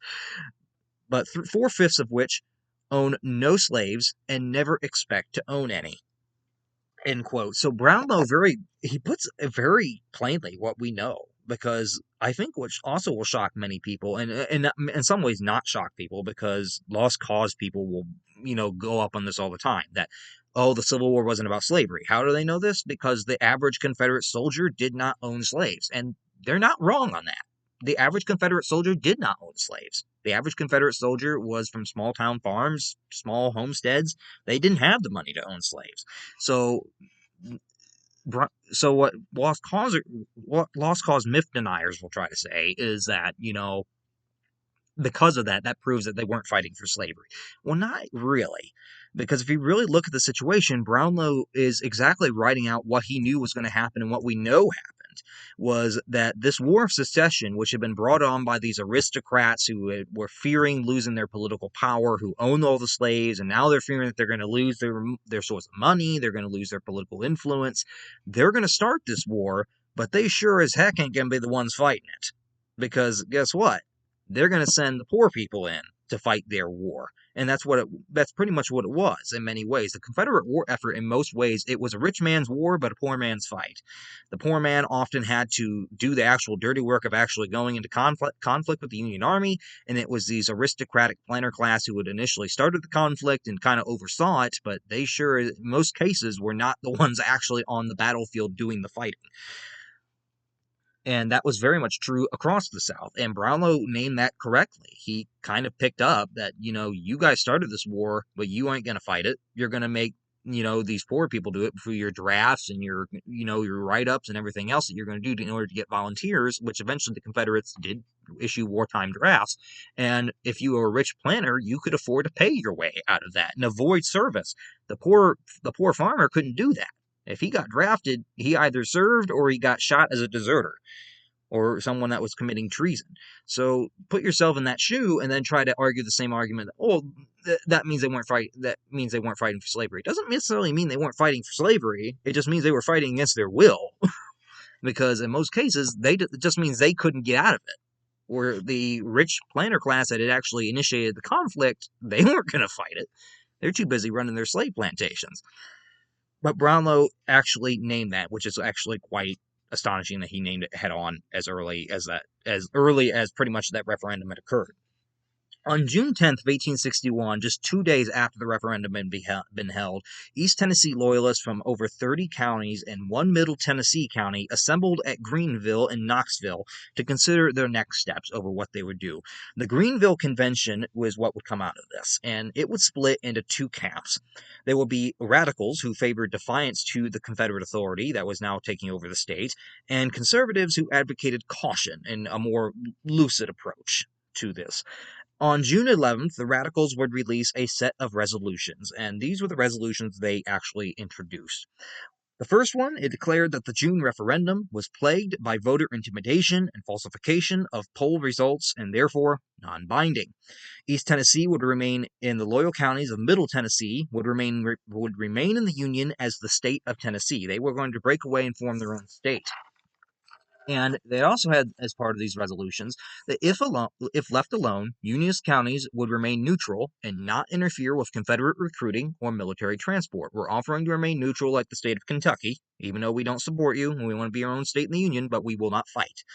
But 4/5 of which own no slaves and never expect to own any. End quote. So Brownlow he puts it very plainly what we know, because I think what also will shock many people, and in some ways not shock people, because lost cause people will go up on this all the time, that the Civil War wasn't about slavery. How do they know this? Because the average Confederate soldier did not own slaves, and they're not wrong on that. The average Confederate soldier did not own slaves. The average Confederate soldier was from small town farms, small homesteads. They didn't have the money to own slaves. So what lost cause myth deniers will try to say is that, because of that proves that they weren't fighting for slavery. Well, not really. Because if you really look at the situation, Brownlow is exactly writing out what he knew was going to happen, and what we know happened was that this war of secession, which had been brought on by these aristocrats who were fearing losing their political power, who owned all the slaves, and now they're fearing that they're going to lose their source of money, they're going to lose their political influence. They're going to start this war, but they sure as heck ain't going to be the ones fighting it. Because guess what? They're going to send the poor people in to fight their war. And that's pretty much what it was in many ways. The Confederate war effort, in most ways, it was a rich man's war, but a poor man's fight. The poor man often had to do the actual dirty work of actually going into conflict with the Union Army, and it was these aristocratic planter class who had initially started the conflict and kind of oversaw it, but they sure, in most cases, were not the ones actually on the battlefield doing the fighting. And that was very much true across the South. And Brownlow named that correctly. He kind of picked up that, you guys started this war, but you ain't going to fight it. You're going to make, these poor people do it through your drafts and your write-ups and everything else that you're going to do in order to get volunteers, which eventually the Confederates did issue wartime drafts. And if you were a rich planter, you could afford to pay your way out of that and avoid service. The poor farmer couldn't do that. If he got drafted, he either served or he got shot as a deserter or someone that was committing treason. So put yourself in that shoe and then try to argue the same argument that, that means they weren't fighting for slavery. It doesn't necessarily mean they weren't fighting for slavery. It just means they were fighting against their will. Because in most cases, it just means they couldn't get out of it. Where the rich planter class that had actually initiated the conflict, they weren't going to fight it. They're too busy running their slave plantations. But Brownlow actually named that, which is actually quite astonishing that he named it head on as early as pretty much that referendum had occurred. On June 10th of 1861, just 2 days after the referendum had been held, East Tennessee Loyalists from over 30 counties and one Middle Tennessee county assembled at Greeneville and Knoxville to consider their next steps over what they would do. The Greeneville Convention was what would come out of this, and it would split into two camps. There would be radicals who favored defiance to the Confederate authority that was now taking over the state, and conservatives who advocated caution and a more lucid approach to this. On June 11th, the Radicals would release a set of resolutions, and these were the resolutions they actually introduced. The first one, it declared that the June referendum was plagued by voter intimidation and falsification of poll results, and therefore non-binding. East Tennessee would remain in the loyal counties of Middle Tennessee, would remain in the Union as the state of Tennessee. They were going to break away and form their own state. And they also had, as part of these resolutions, that if left alone, Unionist counties would remain neutral and not interfere with Confederate recruiting or military transport. We're offering to remain neutral like the state of Kentucky, even though we don't support you and we want to be our own state in the Union, but we will not fight.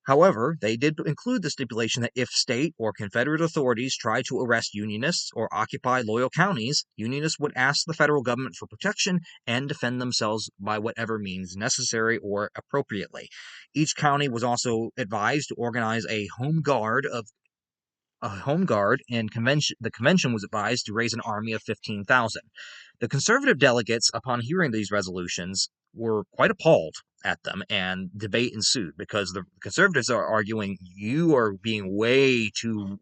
However, they did include the stipulation that if state or Confederate authorities tried to arrest Unionists or occupy loyal counties, Unionists would ask the federal government for protection and defend themselves by whatever means necessary or appropriately. Each county was also advised to organize a home guard, and the convention was advised to raise an army of 15,000. The conservative delegates, upon hearing these resolutions, were quite appalled at them, and debate ensued because the conservatives are arguing you are being way too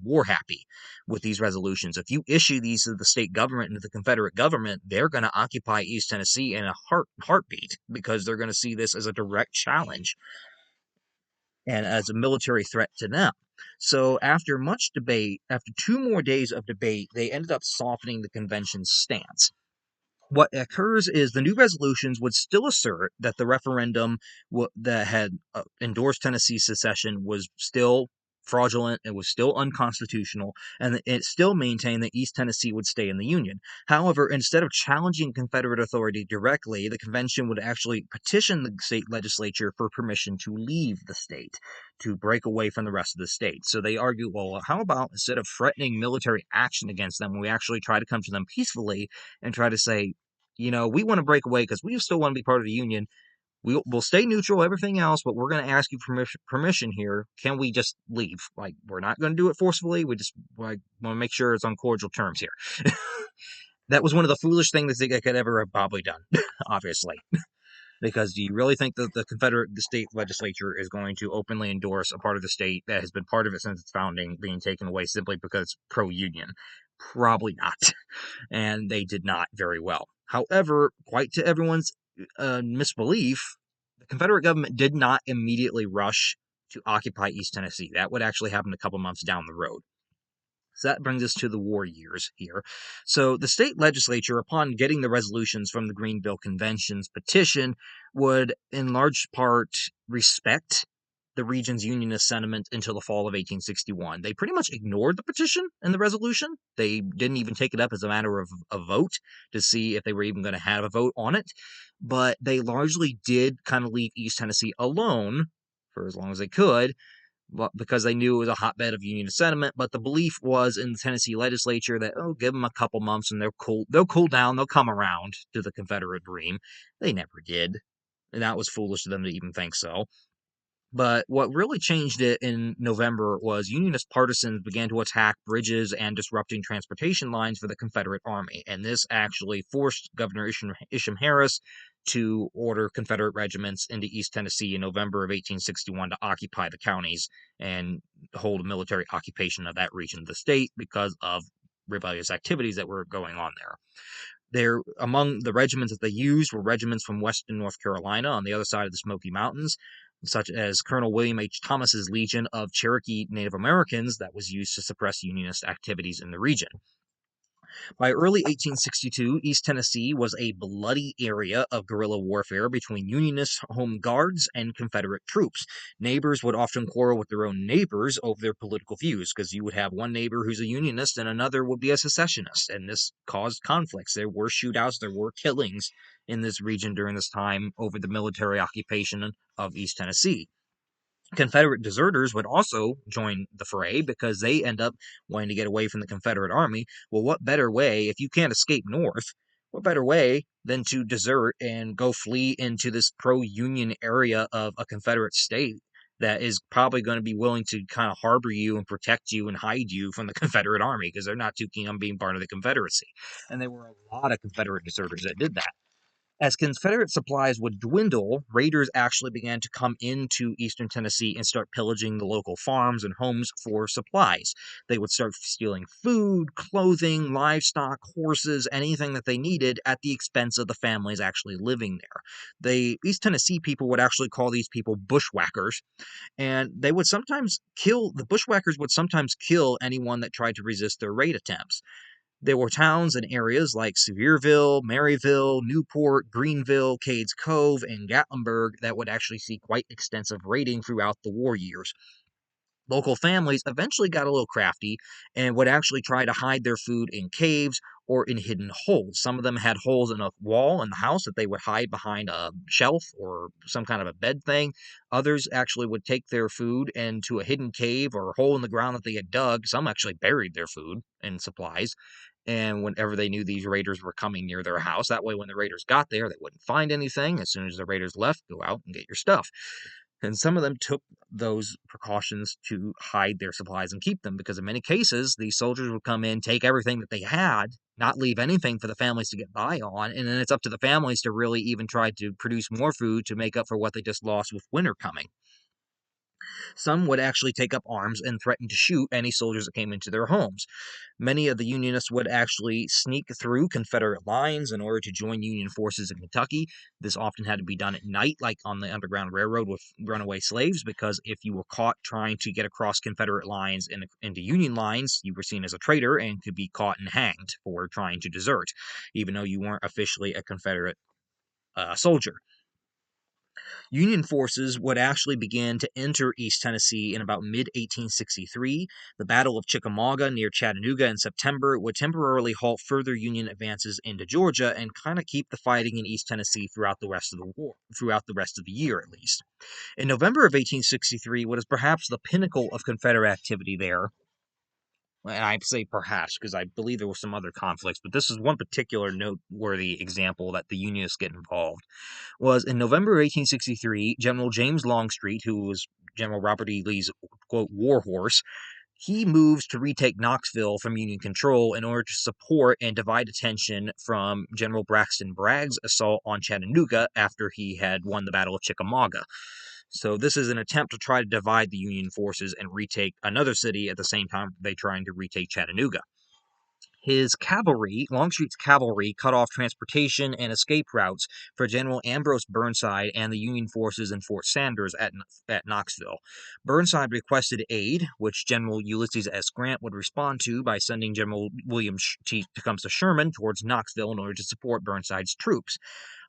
war happy with these resolutions. If you issue these to the state government and to the Confederate government, they're going to occupy East Tennessee in a heartbeat because they're going to see this as a direct challenge and as a military threat to them. So after much debate, after 2 more days of debate, they ended up softening the convention's stance. What occurs is the new resolutions would still assert that the referendum that had endorsed Tennessee's secession was still fraudulent, it was still unconstitutional, and it still maintained that East Tennessee would stay in the Union. However, instead of challenging Confederate authority directly, the convention would actually petition the state legislature for permission to leave the state, to break away from the rest of the state. So they argue, well, how about instead of threatening military action against them, we actually try to come to them peacefully and try to say, we want to break away because we still want to be part of the Union. We'll stay neutral, everything else, but we're going to ask you permission here. Can we just leave? Like, we're not going to do it forcefully. We just want to make sure it's on cordial terms here. That was one of the foolish things that they could ever have probably done, obviously. Because do you really think that the state legislature is going to openly endorse a part of the state that has been part of it since its founding being taken away simply because it's pro-union? Probably not. And they did not very well. However, quite to everyone's misbelief, the Confederate government did not immediately rush to occupy East Tennessee. That would actually happen a couple months down the road. So that brings us to the war years here. So the state legislature, upon getting the resolutions from the Greeneville Convention's petition, would in large part respect the region's Unionist sentiment until the fall of 1861. They pretty much ignored the petition and the resolution. They didn't even take it up as a matter of a vote to see if they were even going to have a vote on it. But they largely did kind of leave East Tennessee alone for as long as they could, because they knew it was a hotbed of Unionist sentiment. But the belief was in the Tennessee legislature that, give them a couple months and they'll cool down, they'll come around to the Confederate dream. They never did, and that was foolish of them to even think so. But what really changed it in November was Unionist partisans began to attack bridges and disrupting transportation lines for the Confederate Army. And this actually forced Governor Isham Harris to order Confederate regiments into East Tennessee in November of 1861 to occupy the counties and hold a military occupation of that region of the state because of rebellious activities that were going on there. Among the regiments that they used were regiments from western North Carolina on the other side of the Smoky Mountains, such as Colonel William H. Thomas's Legion of Cherokee Native Americans that was used to suppress Unionist activities in the region. By early 1862, East Tennessee was a bloody area of guerrilla warfare between Unionist Home Guards and Confederate troops. Neighbors would often quarrel with their own neighbors over their political views, because you would have one neighbor who's a Unionist and another would be a secessionist, and this caused conflicts. There were shootouts, there were killings in this region during this time over the military occupation of East Tennessee. Confederate deserters would also join the fray because they end up wanting to get away from the Confederate Army. Well, what better way, if you can't escape north, what better way than to desert and go flee into this pro-Union area of a Confederate state that is probably going to be willing to kind of harbor you and protect you and hide you from the Confederate Army because they're not too keen on being part of the Confederacy. And there were a lot of Confederate deserters that did that. As Confederate supplies would dwindle, raiders actually began to come into eastern Tennessee and start pillaging the local farms and homes for supplies. They would start stealing food, clothing, livestock, horses, anything that they needed at the expense of the families actually living there. The East Tennessee people would actually call these people bushwhackers, and the bushwhackers would sometimes kill anyone that tried to resist their raid attempts. There were towns and areas like Sevierville, Maryville, Newport, Greeneville, Cades Cove, and Gatlinburg that would actually see quite extensive raiding throughout the war years. Local families eventually got a little crafty and would actually try to hide their food in caves or in hidden holes. Some of them had holes in a wall in the house that they would hide behind a shelf or some kind of a bed thing. Others actually would take their food into a hidden cave or a hole in the ground that they had dug. Some actually buried their food and supplies. And whenever they knew these raiders were coming near their house, that way when the raiders got there, they wouldn't find anything. As soon as the raiders left, go out and get your stuff. And some of them took those precautions to hide their supplies and keep them, because in many cases, these soldiers would come in, take everything that they had, not leave anything for the families to get by on, and then it's up to the families to really even try to produce more food to make up for what they just lost with winter coming. Some would actually take up arms and threaten to shoot any soldiers that came into their homes. Many of the Unionists would actually sneak through Confederate lines in order to join Union forces in Kentucky. This often had to be done at night, like on the Underground Railroad with runaway slaves, because if you were caught trying to get across Confederate lines into Union lines, you were seen as a traitor and could be caught and hanged for trying to desert, even though you weren't officially a Confederate soldier. Union forces would actually begin to enter East Tennessee in about mid-1863. The Battle of Chickamauga near Chattanooga in September would temporarily halt further Union advances into Georgia and kind of keep the fighting in East Tennessee throughout the rest of the year at least. In November of 1863, what is perhaps the pinnacle of Confederate activity there, and I say perhaps because I believe there were some other conflicts, but this is one particular noteworthy example that the Unionists get involved, was in November 1863, General James Longstreet, who was General Robert E. Lee's, quote, war horse, he moves to retake Knoxville from Union control in order to support and divide attention from General Braxton Bragg's assault on Chattanooga after he had won the Battle of Chickamauga. So this is an attempt to try to divide the Union forces and retake another city at the same time they trying to retake Chattanooga. His cavalry, Longstreet's cavalry, cut off transportation and escape routes for General Ambrose Burnside and the Union forces in Fort Sanders at Knoxville. Burnside requested aid, which General Ulysses S. Grant would respond to by sending General William Tecumseh Sherman towards Knoxville in order to support Burnside's troops.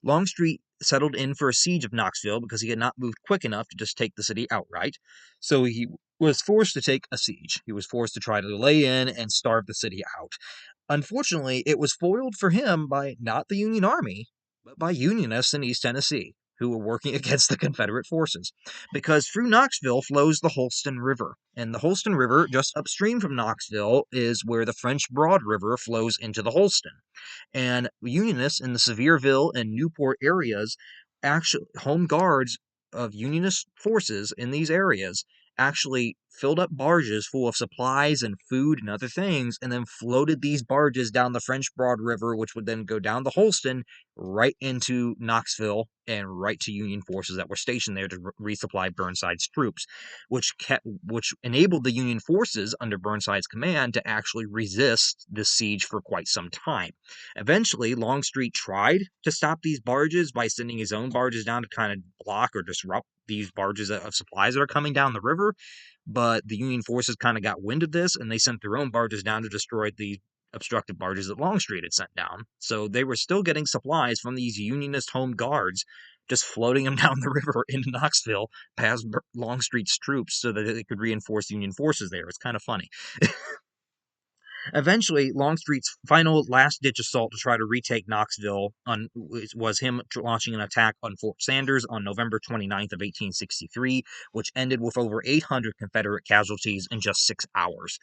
Longstreet settled in for a siege of Knoxville because he had not moved quick enough to just take the city outright, so he was forced to take a siege. He was forced to try to lay in and starve the city out. Unfortunately, it was foiled for him by not the Union Army, but by Unionists in East Tennessee, who were working against the Confederate forces. Because through Knoxville flows the Holston River, and the Holston River, just upstream from Knoxville, is where the French Broad River flows into the Holston. And Unionists in the Sevierville and Newport areas, actually, home guards of Unionist forces in these areas actually filled up barges full of supplies and food and other things, and then floated these barges down the French Broad River, which would then go down the Holston right into Knoxville and right to Union forces that were stationed there to resupply Burnside's troops, which enabled the Union forces under Burnside's command to actually resist this siege for quite some time. Eventually, Longstreet tried to stop these barges by sending his own barges down to kind of block or disrupt these barges of supplies that are coming down the river, but the Union forces kind of got wind of this, and they sent their own barges down to destroy the obstructive barges that Longstreet had sent down. So they were still getting supplies from these Unionist Home Guards, just floating them down the river into Knoxville past Longstreet's troops so that they could reinforce Union forces there. It's kind of funny. Eventually, Longstreet's final last-ditch assault to try to retake Knoxville was him launching an attack on Fort Sanders on November 29th of 1863, which ended with over 800 Confederate casualties in just 6 hours.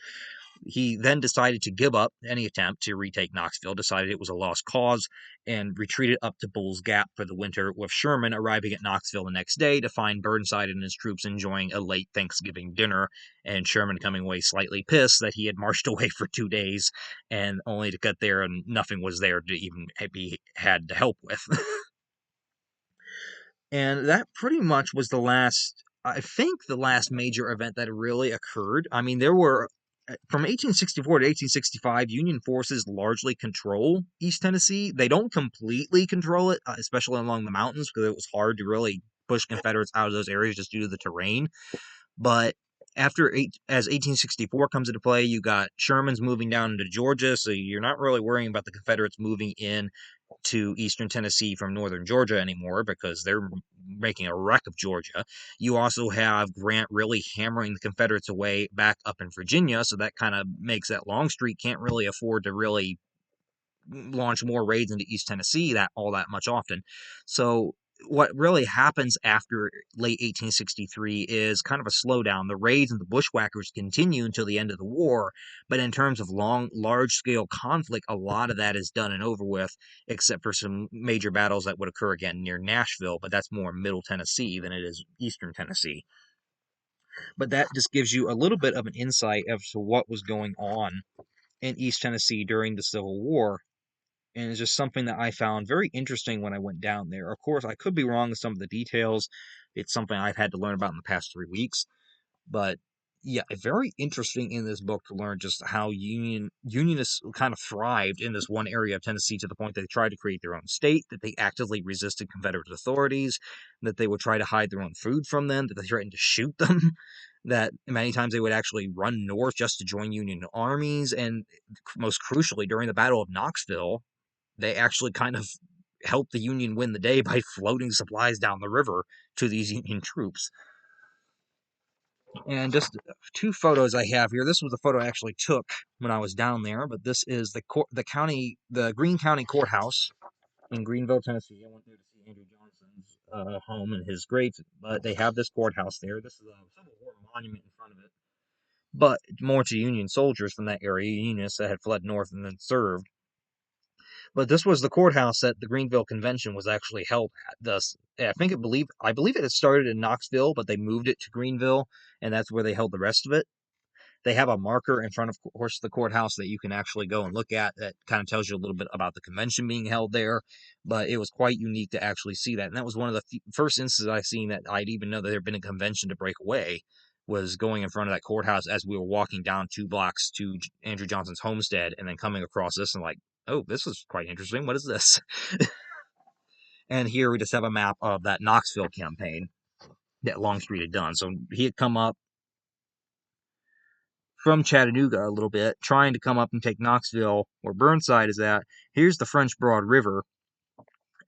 He then decided to give up any attempt to retake Knoxville, decided it was a lost cause, and retreated up to Bull's Gap for the winter, with Sherman arriving at Knoxville the next day to find Burnside and his troops enjoying a late Thanksgiving dinner, and Sherman coming away slightly pissed that he had marched away for 2 days and only to get there and nothing was there to even be had to help with. And that pretty much was I think, the last major event that really occurred. I mean, there were, from 1864 to 1865, Union forces largely control East Tennessee. They don't completely control it, especially along the mountains, because it was hard to really push Confederates out of those areas just due to the terrain. But as 1864 comes into play, you got Sherman's moving down into Georgia, so you're not really worrying about the Confederates moving in to eastern Tennessee from northern Georgia anymore because they're making a wreck of Georgia. You also have Grant really hammering the Confederates away back up in Virginia, so that kind of makes that Longstreet can't really afford to really launch more raids into East Tennessee that much often. So what really happens after late 1863 is kind of a slowdown. The raids and the bushwhackers continue until the end of the war, but in terms of large-scale conflict, a lot of that is done and over with, except for some major battles that would occur again near Nashville, but that's more Middle Tennessee than it is Eastern Tennessee. But that just gives you a little bit of an insight as to what was going on in East Tennessee during the Civil War, and it's just something that I found very interesting when I went down there. Of course, I could be wrong with some of the details. It's something I've had to learn about in the past 3 weeks, but yeah, very interesting in this book to learn just how Unionists kind of thrived in this one area of Tennessee to the point that they tried to create their own state, that they actively resisted Confederate authorities, that they would try to hide their own food from them, that they threatened to shoot them, that many times they would actually run north just to join Union armies, and most crucially, during the Battle of Knoxville, they actually kind of helped the Union win the day by floating supplies down the river to these Union troops. And just 2 photos I have here. This was a photo I actually took when I was down there, but this is the Greene County Courthouse in Greeneville, Tennessee. I went there to see Andrew Johnson's home and his grave, but they have this courthouse there. This is a Civil War monument in front of it, but more to Union soldiers from that area, Unionists that had fled north and then served. But this was the courthouse that the Greeneville Convention was actually held at. I believe it had started in Knoxville, but they moved it to Greeneville, and that's where they held the rest of it. They have a marker in front of course the courthouse that you can actually go and look at that kind of tells you a little bit about the convention being held there. But it was quite unique to actually see that, and that was one of the first instances I've seen that I'd even know that there had been a convention to break away. Was going in front of that courthouse as we were walking down 2 blocks to Andrew Johnson's homestead, and then coming across this and like, oh, this is quite interesting. What is this? And here we just have a map of that Knoxville campaign that Longstreet had done. So he had come up from Chattanooga a little bit, trying to come up and take Knoxville, where Burnside is at. Here's the French Broad River,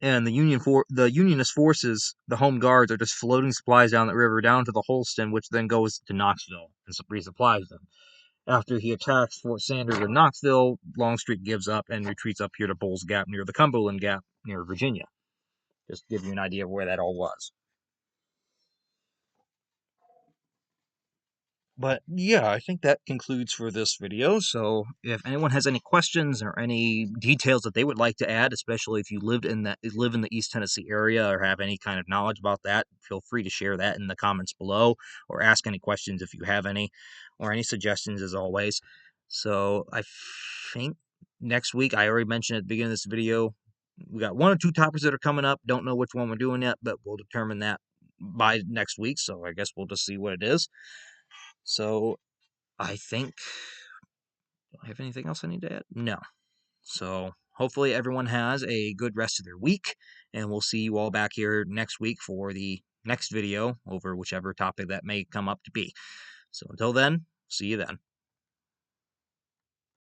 and the Unionist forces, the Home Guards, are just floating supplies down the river down to the Holston, which then goes to Knoxville and resupplies them. After he attacks Fort Sanders in Knoxville, Longstreet gives up and retreats up here to Bull's Gap near the Cumberland Gap near Virginia. Just to give you an idea of where that all was. But yeah, I think that concludes for this video. So if anyone has any questions or any details that they would like to add, especially if you live in the East Tennessee area or have any kind of knowledge about that, feel free to share that in the comments below or ask any questions if you have any or any suggestions as always. So I think next week, I already mentioned at the beginning of this video, we got 1 or 2 topics that are coming up. Don't know which one we're doing yet, but we'll determine that by next week. So I guess we'll just see what it is. So I think, do I have anything else I need to add? No. So hopefully everyone has a good rest of their week, and we'll see you all back here next week for the next video over whichever topic that may come up to be. So until then, see you then.